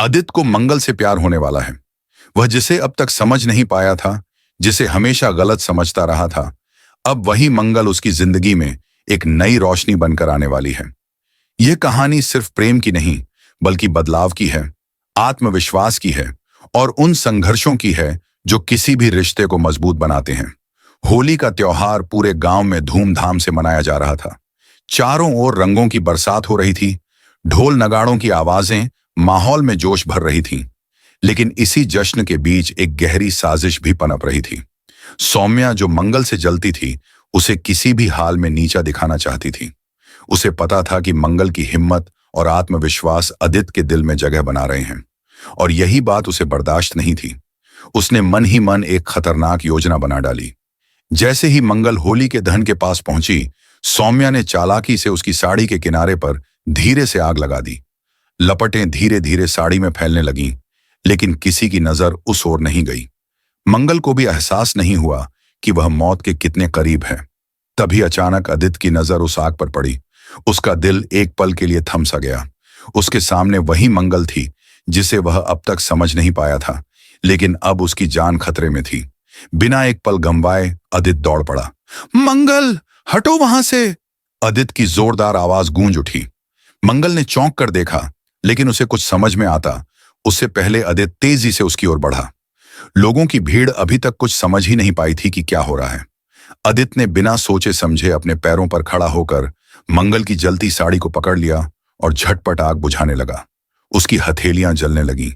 अदित को मंगल से प्यार होने वाला है। वह जिसे अब तक समझ नहीं पाया था, जिसे हमेशा गलत समझता रहा था, अब वही मंगल उसकी जिंदगी में एक नई रोशनी बनकर आने वाली है। यह कहानी सिर्फ प्रेम की नहीं, बल्कि बदलाव की है, आत्मविश्वास की है और उन संघर्षों की है जो किसी भी रिश्ते को मजबूत बनाते हैं। होली का त्योहार पूरे गांव में धूमधाम से मनाया जा रहा था। चारों ओर रंगों की बरसात हो रही थी, ढोल नगाड़ों की आवाजें माहौल में जोश भर रही थीं। लेकिन इसी जश्न के बीच एक गहरी साजिश भी पनप रही थी। सौम्या, जो मंगल से जलती थी, उसे किसी भी हाल में नीचा दिखाना चाहती थी। उसे पता था कि मंगल की हिम्मत और आत्मविश्वास अदित के दिल में जगह बना रहे हैं, और यही बात उसे बर्दाश्त नहीं थी। उसने मन ही मन एक खतरनाक योजना बना डाली। जैसे ही मंगल होली के दहन के पास पहुंची, सौम्या ने चालाकी से उसकी साड़ी के किनारे पर धीरे से आग लगा दी। लपटें धीरे धीरे साड़ी में फैलने लगीं, लेकिन किसी की नजर उस ओर नहीं गई। मंगल को भी एहसास नहीं हुआ कि वह मौत के कितने करीब है। तभी अचानक अदित की नजर उस आग पर पड़ी। उसका दिल एक पल के लिए थम सा गया। उसके सामने वही मंगल थी जिसे वह अब तक समझ नहीं पाया था, लेकिन अब उसकी जान खतरे में थी। बिना एक पल गंवाए अदित दौड़ पड़ा। मंगल, हटो वहां से! अदित की जोरदार आवाज गूंज उठी। मंगल ने चौंक कर देखा, लेकिन उसे कुछ समझ में आता उससे पहले अदित तेजी से उसकी ओर बढ़ा। लोगों की भीड़ अभी तक कुछ समझ ही नहीं पाई थी कि क्या हो रहा है। अदित ने बिना सोचे समझे अपने पैरों पर खड़ा होकर मंगल की जलती साड़ी को पकड़ लिया और झटपट आग बुझाने लगा। उसकी हथेलियां जलने लगीं,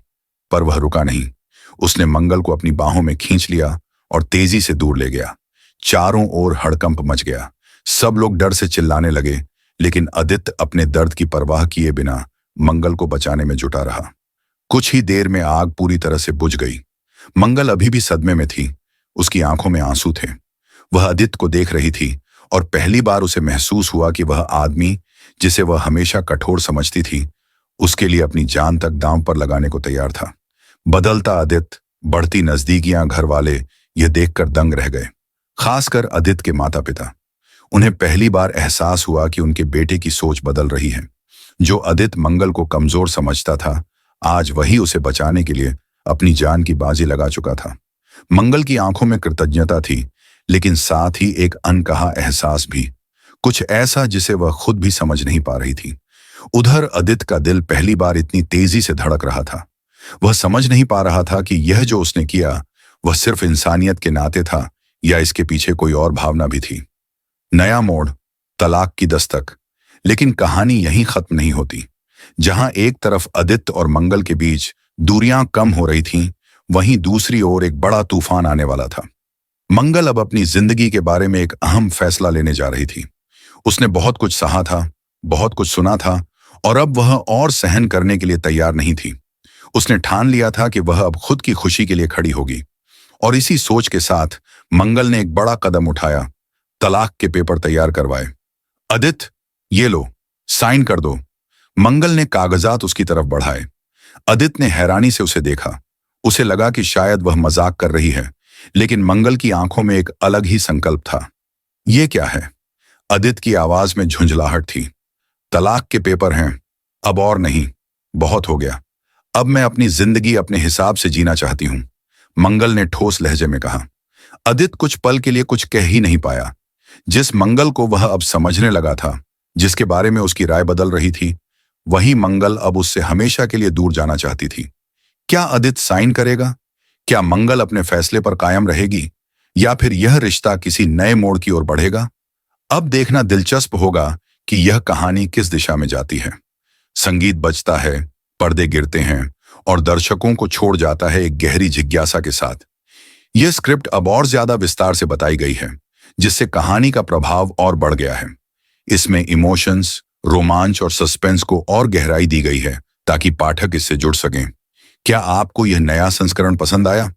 पर वह रुका नहीं। उसने मंगल को अपनी बाहों में खींच लिया और तेजी से दूर ले गया। चारों ओर हड़कंप मच गया। सब लोग डर से चिल्लाने लगे, लेकिन अदित अपने दर्द की परवाह किए बिना मंगल को बचाने में जुटा रहा। कुछ ही देर में आग पूरी तरह से बुझ गई। मंगल अभी भी सदमे में थी। उसकी आंखों में आंसू थे। वह अदित को देख रही थी और पहली बार उसे महसूस हुआ कि वह आदमी जिसे वह हमेशा कठोर समझती थी, उसके लिए अपनी जान तक दांव पर लगाने को तैयार था। बदलता अदित, बढ़ती नजदीकियां, घर वाले यह देखकर दंग रह गए, खासकर अदित के माता पिता। उन्हें पहली बार एहसास हुआ कि उनके बेटे की सोच बदल रही है। जो अदित मंगल को कमजोर समझता था, आज वही उसे बचाने के लिए अपनी जान की बाजी लगा चुका था। मंगल की आंखों में कृतज्ञता थी, लेकिन साथ ही एक अनकहा एहसास भी, कुछ ऐसा जिसे वह खुद भी समझ नहीं पा रही थी। उधर अदित का दिल पहली बार इतनी तेजी से धड़क रहा था। वह समझ नहीं पा रहा था कि यह जो उसने किया वह सिर्फ इंसानियत के नाते था या इसके पीछे कोई और भावना भी थी। नया मोड़, तलाक की दस्तक। लेकिन कहानी यहीं खत्म नहीं होती। जहां एक तरफ अदित और मंगल के बीच दूरियां कम हो रही थीं, वहीं दूसरी ओर एक बड़ा तूफान आने वाला था। मंगल अब अपनी जिंदगी के बारे में एक अहम फैसला लेने जा रही थी। उसने बहुत कुछ सहा था, बहुत कुछ सुना था, और अब वह और सहन करने के लिए तैयार नहीं थी। उसने ठान लिया था कि वह अब खुद की खुशी के लिए खड़ी होगी। और इसी सोच के साथ मंगल ने एक बड़ा कदम उठाया। तलाक के पेपर तैयार करवाए। अदित, ये लो, साइन कर दो। मंगल ने कागजात उसकी तरफ बढ़ाए। अदित ने हैरानी से उसे देखा। उसे लगा कि शायद वह मजाक कर रही है, लेकिन मंगल की आंखों में एक अलग ही संकल्प था। ये क्या है? अदित की आवाज में झुंझलाहट थी। तलाक के पेपर हैं, अब और नहीं, बहुत हो गया। अब मैं अपनी जिंदगी अपने हिसाब से जीना चाहती हूं, मंगल ने ठोस लहजे में कहा। अदित कुछ पल के लिए कुछ कह ही नहीं पाया। जिस मंगल को वह अब समझने लगा था, जिसके बारे में उसकी राय बदल रही थी, वही मंगल अब उससे हमेशा के लिए दूर जाना चाहती थी। क्या अदित साइन करेगा? क्या मंगल अपने फैसले पर कायम रहेगी, या फिर यह रिश्ता किसी नए मोड़ की ओर बढ़ेगा? अब देखना दिलचस्प होगा कि यह कहानी किस दिशा में जाती है। संगीत बजता है, पर्दे गिरते हैं और दर्शकों को छोड़ जाता है एक गहरी जिज्ञासा के साथ। यह स्क्रिप्ट अब और ज्यादा विस्तार से बताई गई है, जिससे कहानी का प्रभाव और बढ़ गया है। इसमें इमोशंस, रोमांच और सस्पेंस को और गहराई दी गई है ताकि पाठक इससे जुड़ सकें। क्या आपको यह नया संस्करण पसंद आया?